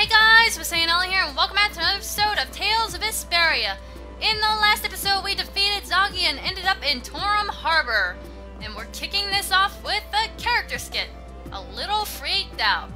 Hey guys, MasaeAnela here, and welcome back to another episode of Tales of Vesperia. In the last episode, we defeated Zoggy and ended up in Torum Harbor. And we're kicking this off with a character skit. A little freaked out.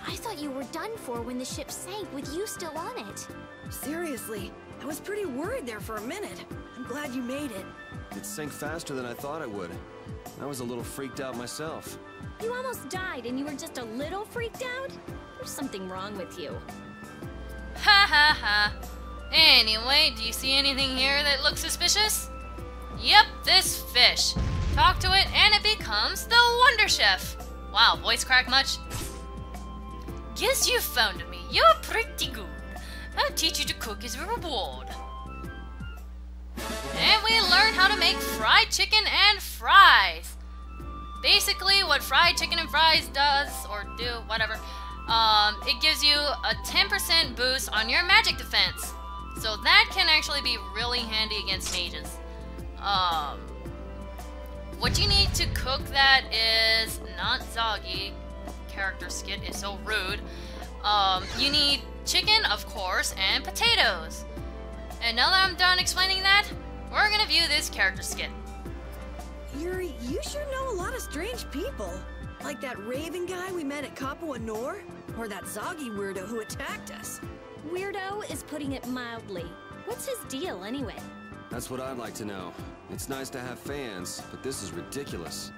I thought you were done for when the ship sank with you still on it. Seriously, I was pretty worried there for a minute. I'm glad you made it. It sank faster than I thought it would. I was a little freaked out myself. You almost died and you were just a little freaked out? There's something wrong with you. Ha ha ha. Anyway, do you see anything here that looks suspicious? Yep, this fish. Talk to it and it becomes the Wonder Chef. Wow, voice crack much? Guess you found me. You're pretty good. I'll teach you to cook as a reward. And we learn how to make fried chicken and fries. Basically, what fried chicken and fries does, or do, whatever, it gives you a 10% boost on your magic defense. So that can actually be really handy against mages. What you need to cook that is not Zoggy. Character skit is so rude. You need chicken, of course, and potatoes. And now that I'm done explaining that, we're gonna view this character skit. Yuri, you sure know a lot of strange people. Like that Raven guy we met at Kapua Nor? Or that Zoggy weirdo who attacked us. Weirdo is putting it mildly. What's his deal anyway? That's what I'd like to know. It's nice to have fans, but this is ridiculous.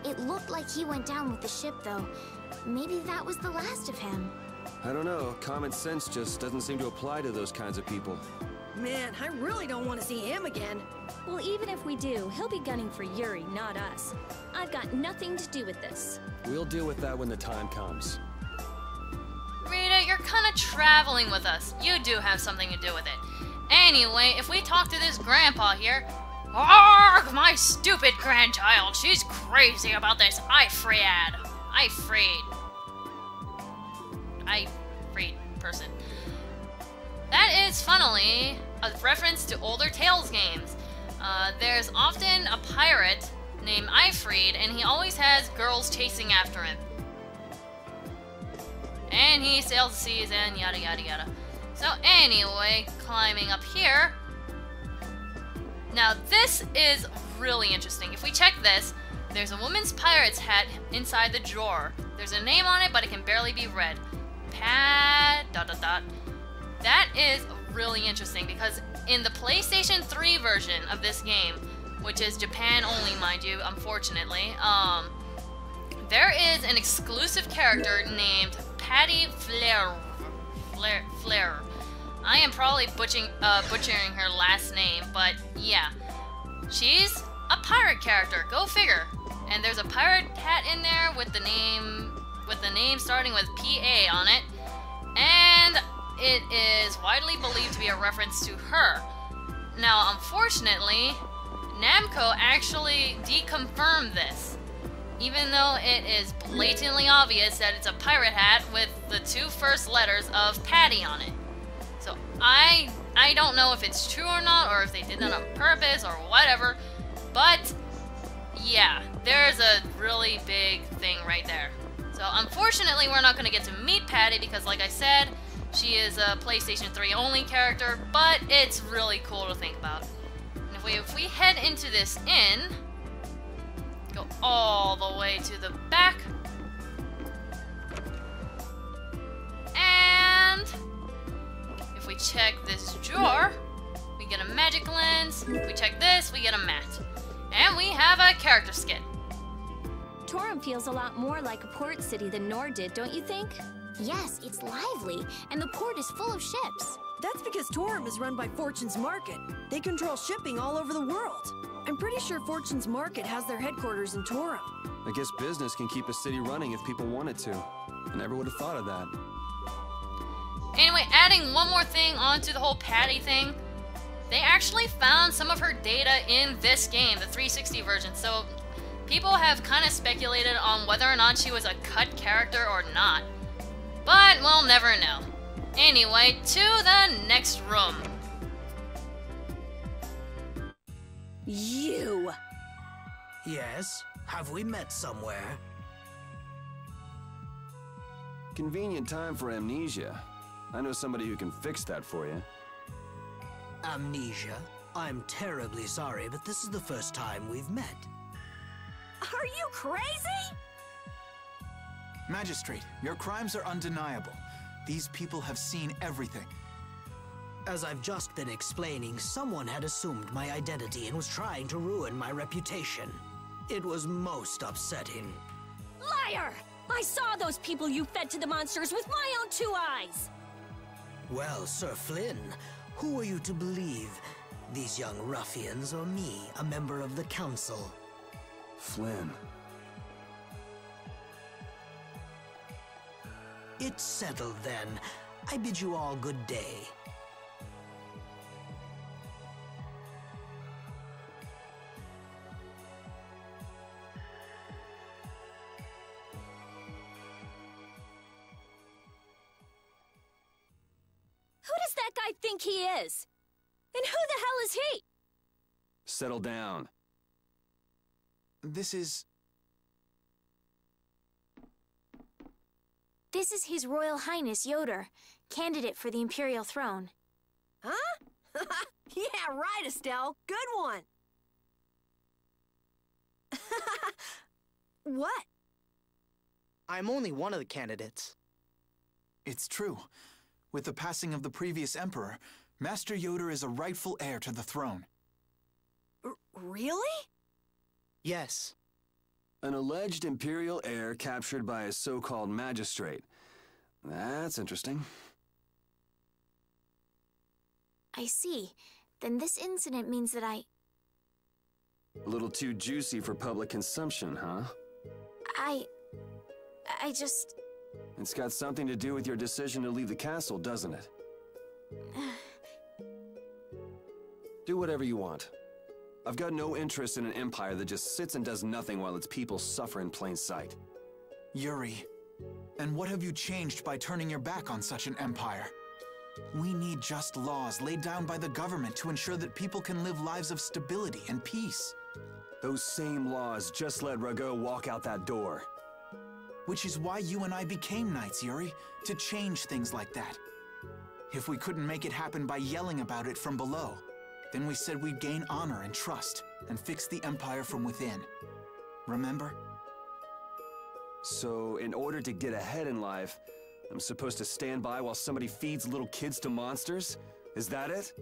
It looked like he went down with the ship though. Maybe that was the last of him. I don't know, common sense just doesn't seem to apply to those kinds of people. Man, I really don't want to see him again. Well, even if we do, he'll be gunning for Yuri, not us. I've got nothing to do with this. We'll deal with that when the time comes. Rita, you're kind of traveling with us. You do have something to do with it. Anyway, if we talk to this grandpa here... Arrgh, my stupid grandchild. She's crazy about this Ifread person. That is, funnily, a reference to older Tales games. There's often a pirate named Ifread, and he always has girls chasing after him. And he sails the seas and yada yada yada. So anyway, climbing up here. Now this is really interesting. If we check this, there's a woman's pirate's hat inside the drawer. There's a name on it, but it can barely be read. That is really interesting because in the PlayStation 3 version of this game, which is Japan only, mind you, unfortunately, there is an exclusive character named Patty Flair. I am probably butchering her last name, but yeah. She's a pirate character, go figure. And there's a pirate hat in there with the name starting with PA on it. And it is widely believed to be a reference to her. Now, unfortunately, Namco actually deconfirmed this, even though it is blatantly obvious that it's a pirate hat with the two first letters of Patty on it. So I don't know if it's true or not, or if they did that on purpose or whatever, but yeah, there's a really big thing right there. So unfortunately, we're not going to get to meet Patty because, like I said, she is a PlayStation 3 only character, but it's really cool to think about. And if we head into this inn, go all the way to the back, and if we check this drawer, we get a magic lens. If we check this, we get a mat. And we have a character skit. Torum feels a lot more like a port city than Nor did, don't you think? Yes, it's lively, and the port is full of ships. That's because Torum is run by Fortune's Market. They control shipping all over the world. I'm pretty sure Fortune's Market has their headquarters in Torum. I guess business can keep a city running if people wanted to. I never would have thought of that. Anyway, adding one more thing onto the whole Patty thing, they actually found some of her data in this game, the 360 version, so people have kind of speculated on whether or not she was a cut character or not. But we'll never know. Anyway, to the next room. You! Yes? Have we met somewhere? Convenient time for amnesia. I know somebody who can fix that for you. Amnesia, I'm terribly sorry, but this is the first time we've met. Are you crazy? Magistrate, your crimes are undeniable. These people have seen everything. As I've just been explaining, someone had assumed my identity and was trying to ruin my reputation. It was most upsetting. Liar! I saw those people you fed to the monsters with my own 2 eyes! Well, Sir Flynn, who are you to believe? These young ruffians or me, a member of the council? Flynn. It's settled then. I bid you all good day. Who does that guy think he is? And who the hell is he? Settle down. This is His Royal Highness Ioder, candidate for the Imperial throne. Huh? Yeah, right, Estelle. Good one. What? I'm only one of the candidates. It's true. With the passing of the previous emperor, Master Ioder is a rightful heir to the throne. Really? Yes. An alleged Imperial heir captured by a so-called magistrate. That's interesting. I see. Then this incident means that A little too juicy for public consumption, huh? I just... It's got something to do with your decision to leave the castle, doesn't it? Do whatever you want. I've got no interest in an empire that just sits and does nothing while its people suffer in plain sight. Yuri, and what have you changed by turning your back on such an empire? We need just laws laid down by the government to ensure that people can live lives of stability and peace. Those same laws just let Rago walk out that door. Which is why you and I became knights, Yuri, to change things like that. If we couldn't make it happen by yelling about it from below, then we said we'd gain honor and trust and fix the empire from within. Remember? So, in order to get ahead in life, I'm supposed to stand by while somebody feeds little kids to monsters? Is that it?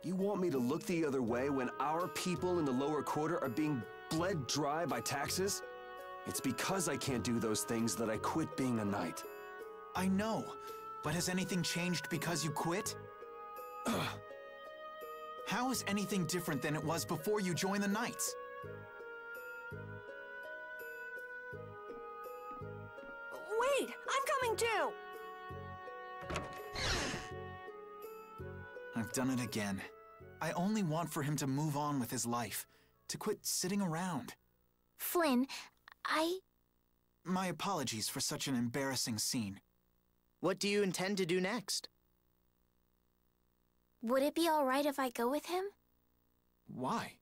You want me to look the other way when our people in the lower quarter are being bled dry by taxes? It's because I can't do those things that I quit being a knight. I know, but has anything changed because you quit? How is anything different than it was before you joined the Knights? Wait, I'm coming too! I've done it again. I only want for him to move on with his life, to quit sitting around. Flynn, My apologies for such an embarrassing scene. What do you intend to do next? Would it be all right if I go with him? Why?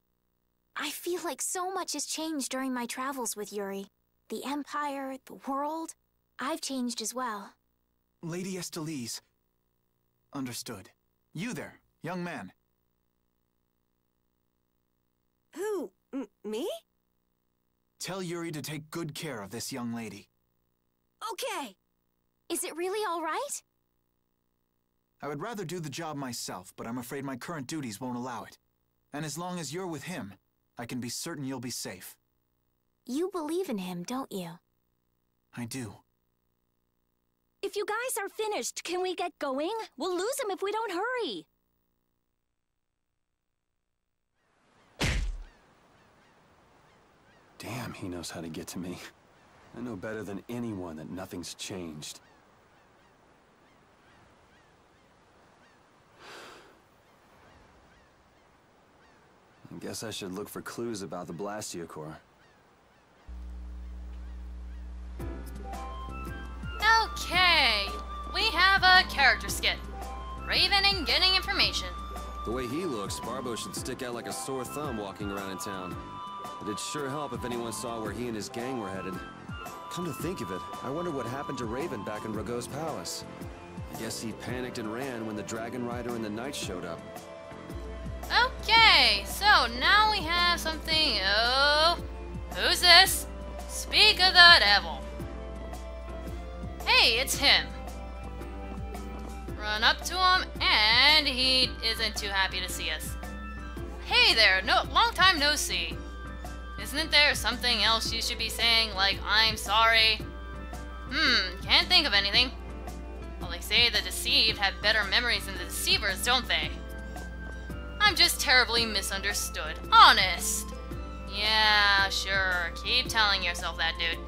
I feel like so much has changed during my travels with Yuri. The Empire, the world. I've changed as well. Lady Estelise. Understood. You there, young man. Who? Me? Tell Yuri to take good care of this young lady. Okay. Is it really all right? I would rather do the job myself, but I'm afraid my current duties won't allow it. And as long as you're with him, I can be certain you'll be safe. You believe in him, don't you? I do. If you guys are finished, can we get going? We'll lose him if we don't hurry. Damn, he knows how to get to me. I know better than anyone that nothing's changed. I guess I should look for clues about the Blastia Core. Okay, we have a character skit. Raven and getting information. The way he looks, Barbo should stick out like a sore thumb walking around in town. It'd sure help if anyone saw where he and his gang were headed. Come to think of it, I wonder what happened to Raven back in Rago's palace. I guess he panicked and ran when the Dragon Rider and the Knights showed up. Okay, so now we have something. Oh, who's this? Speak of the devil. Hey, it's him. Run up to him, and he isn't too happy to see us. Hey there, long time no see. Isn't there something else you should be saying, like I'm sorry? Can't think of anything. Well, they say the deceived have better memories than the deceivers, don't they? I'm just terribly misunderstood. Honest. Yeah, sure. Keep telling yourself that, dude.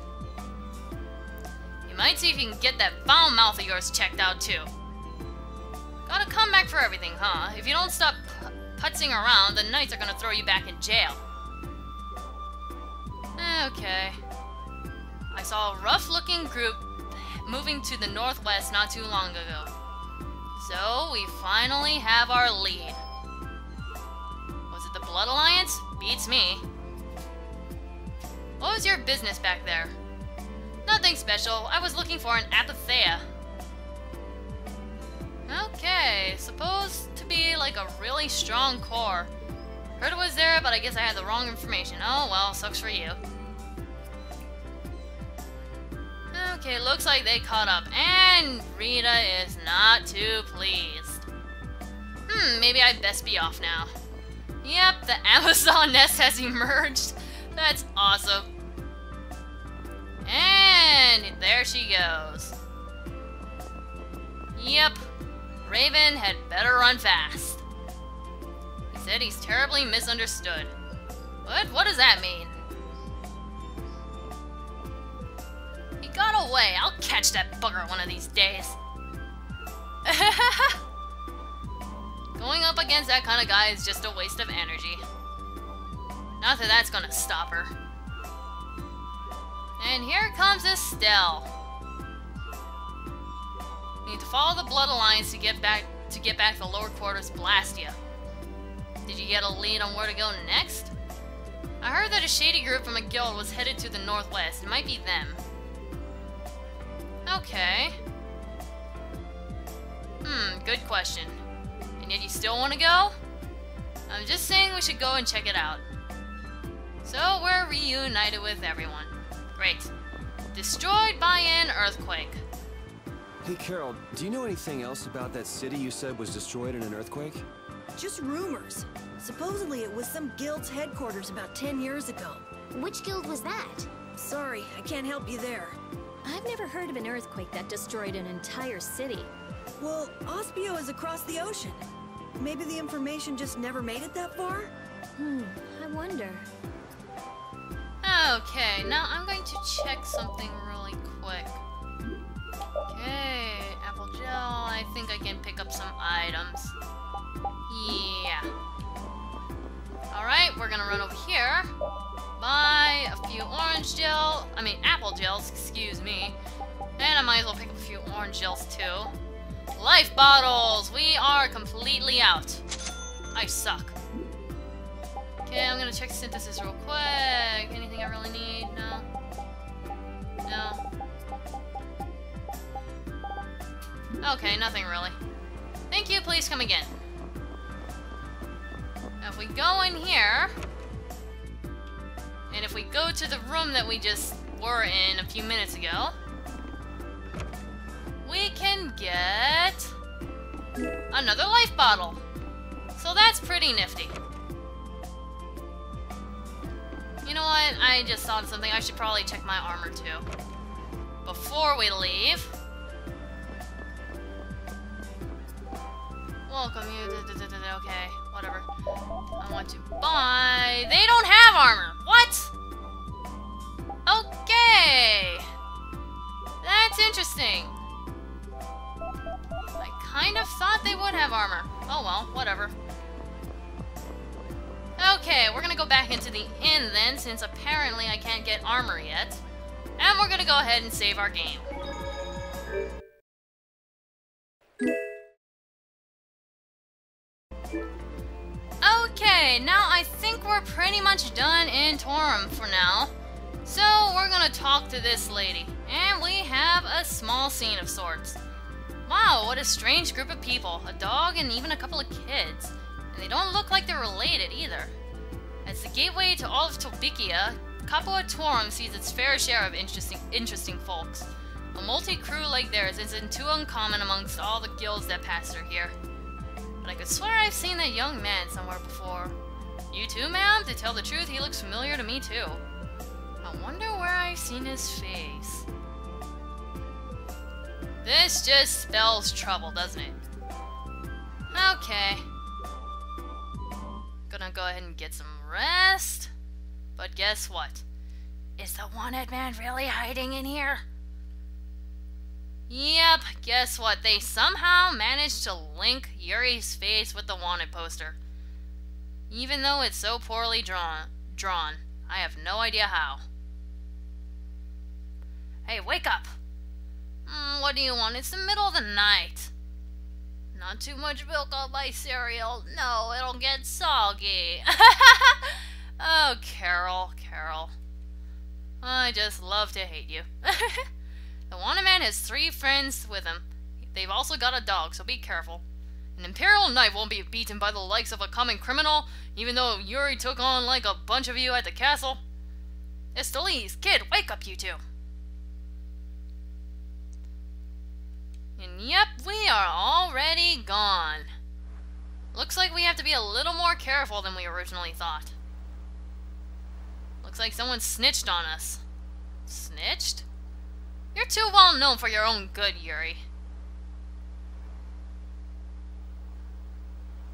You might see if you can get that foul mouth of yours checked out, too. Gotta come back for everything, huh? If you don't stop putzing around, the Knights are gonna throw you back in jail. Okay. I saw a rough-looking group moving to the northwest not too long ago. So, we finally have our lead. Was it the Blood Alliance? Beats me. What was your business back there? Nothing special. I was looking for an apatheia. Okay, supposed to be like a really strong core. Heard it was there, but I guess I had the wrong information. Oh well, sucks for you. Okay, looks like they caught up, and Rita is not too pleased. Maybe I'd best be off now. Yep, the Amazon nest has emerged. That's awesome. And there she goes. Yep, Raven had better run fast. He said he's terribly misunderstood. What does that mean? He got away. I'll catch that bugger one of these days. Going up against that kind of guy is just a waste of energy. Not that that's gonna stop her. And here comes Estelle. We need to follow the Blood Alliance to get back to the lower quarters Blastia. Did you get a lead on where to go next? I heard that a shady group from a guild was headed to the northwest. It might be them. Okay. Good question. And yet you still want to go? I'm just saying we should go and check it out. So we're reunited with everyone. Great. Destroyed by an earthquake. Hey Carol, do you know anything else about that city you said was destroyed in an earthquake? Just rumors. Supposedly it was some guild's headquarters about 10 years ago. Which guild was that? Sorry, I can't help you there. I've never heard of an earthquake that destroyed an entire city. Well, Ospio is across the ocean. Maybe the information just never made it that far? I wonder. Okay, now I'm going to check something really quick. Okay, apple gel. I think I can pick up some items. Yeah. Alright, we're gonna run over here. Buy a few apple gels, excuse me. And I might as well pick up a few orange gels too. Life bottles! We are completely out. I suck. Okay, I'm gonna check synthesis real quick. Anything I really need? No. No. Okay, nothing really. Thank you, please come again. Now if we go in here, and if we go to the room that we just were in a few minutes ago, we can get another life bottle. So that's pretty nifty. You know what? I just thought of something. I should probably check my armor too before we leave. Welcome you. Okay, whatever. I want to buy. They don't have armor. What? Okay. That's interesting. I kind of thought they would have armor. Oh well, whatever. Okay, we're gonna go back into the inn then, since apparently I can't get armor yet. And we're gonna go ahead and save our game. Okay, now I think we're pretty much done in Torum for now. So we're gonna talk to this lady. And we have a small scene of sorts. Wow, Whoa, what a strange group of people. A dog and even a couple of kids. And they don't look like they're related either. As the gateway to all of Tobikia, Capua Torum sees its fair share of interesting folks. A multi-crew like theirs isn't too uncommon amongst all the guilds that pass through here. But I could swear I've seen that young man somewhere before. You too, ma'am? To tell the truth, he looks familiar to me too. I wonder where I've seen his face. This just spells trouble, doesn't it? Okay. Gonna go ahead and get some rest. But guess what? Is the wanted man really hiding in here? Yep, guess what? They somehow managed to link Yuri's face with the wanted poster. Even though it's so poorly drawn. I have no idea how. Hey, wake up! What do you want? It's the middle of the night. Not too much milk on my cereal. No, it'll get soggy. Oh, Carol. I just love to hate you. The wanted man has 3 friends with him. They've also got a dog, so be careful. An Imperial Knight won't be beaten by the likes of a common criminal, even though Yuri took on like a bunch of you at the castle. Estolise, kid, wake up, you two. And yep, we are already gone. Looks like we have to be a little more careful than we originally thought. Looks like someone snitched on us. Snitched? You're too well known for your own good, Yuri.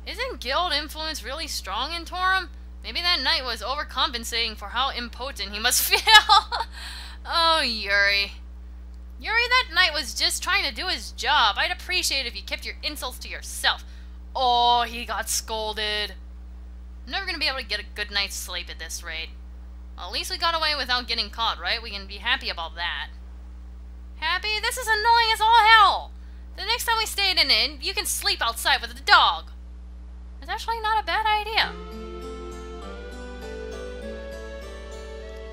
Isn't guild influence really strong in Torum? Maybe that knight was overcompensating for how impotent he must feel. Oh, Yuri. Yuri, that knight was just trying to do his job. I'd appreciate it if you kept your insults to yourself. Oh, he got scolded. I'm never gonna be able to get a good night's sleep at this rate. Well, at least we got away without getting caught, right? We can be happy about that. Happy? This is annoying as all hell. The next time we stay in an inn, you can sleep outside with the dog. It's actually not a bad idea.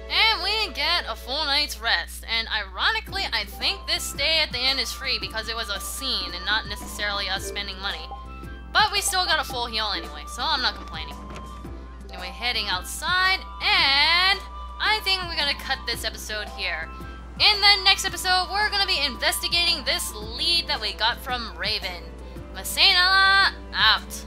And we get a full night's rest. And ironically, I think this stay at the inn is free because it was a scene and not necessarily us spending money. But we still got a full heal anyway, so I'm not complaining. Anyway, heading outside, and I think we're gonna cut this episode here. In the next episode, we're gonna be investigating this lead that we got from Raven. MasaeAnela out.